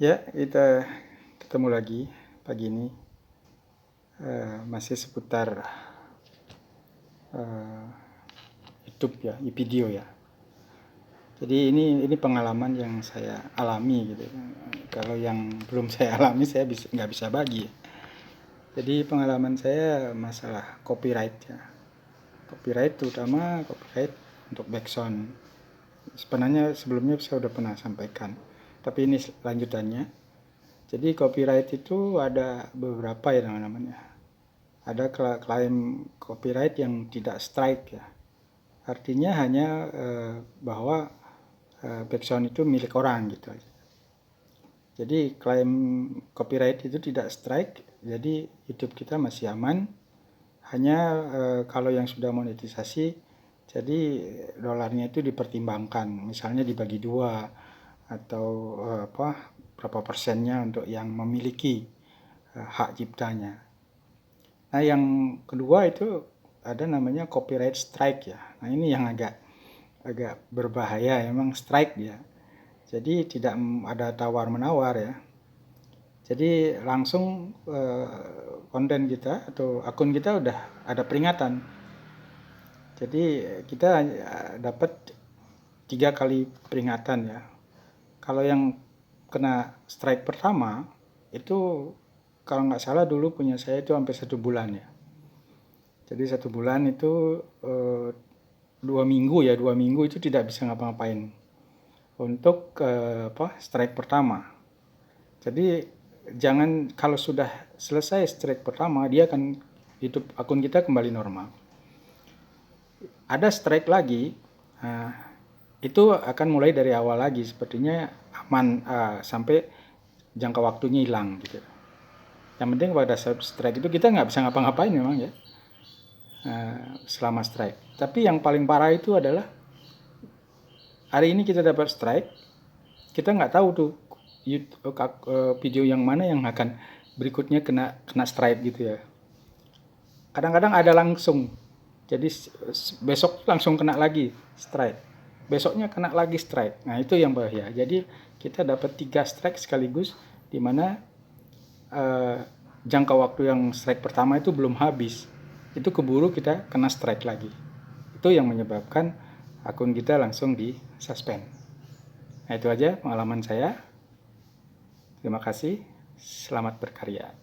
Ya, kita ketemu lagi pagi ini. Masih seputar eh, YouTube ya, video ya. Jadi ini pengalaman yang saya alami gitu. Kalau yang belum saya alami saya nggak bisa bagi. Jadi pengalaman saya masalah copyright ya. Copyright terutama copyright untuk background. Sebenarnya sebelumnya saya udah pernah sampaikan. Tapi ini lanjutannya. Jadi copyright itu ada beberapa ya namanya. Ada klaim copyright yang tidak strike ya. Artinya hanya bahwa background itu milik orang gitu. Jadi klaim copyright itu tidak strike, jadi hidup kita masih aman. Hanya kalau yang sudah monetisasi, jadi dolarnya itu dipertimbangkan, misalnya dibagi dua atau berapa persennya untuk yang memiliki hak ciptanya. Nah yang kedua itu ada namanya copyright strike ya. Nah ini yang agak berbahaya, emang strike dia. Jadi tidak ada tawar-menawar ya. Jadi langsung konten kita atau akun kita udah ada peringatan. Jadi kita dapat 3 kali peringatan ya. Kalau yang kena strike pertama itu kalau nggak salah dulu punya saya itu sampai 1 bulan ya. Jadi 1 bulan itu 2 minggu itu tidak bisa ngapa-ngapain untuk strike pertama. Jadi jangan, kalau sudah selesai strike pertama dia akan YouTube akun kita kembali normal. Ada strike lagi, itu akan mulai dari awal lagi, sepertinya aman sampai jangka waktunya hilang gitu. Yang penting pada strike itu kita nggak bisa ngapa-ngapain memang ya selama strike. Tapi yang paling parah itu adalah hari ini kita dapat strike, kita nggak tahu tuh video yang mana yang akan berikutnya kena strike gitu ya. Kadang-kadang ada langsung, jadi besok langsung kena lagi strike, besoknya kena lagi strike. Nah itu yang bahaya. Jadi kita dapat 3 strike sekaligus, di mana jangka waktu yang strike pertama itu belum habis, itu keburu kita kena strike lagi. Itu yang menyebabkan akun kita langsung di suspend. Nah itu aja pengalaman saya. Terima kasih, selamat berkarya.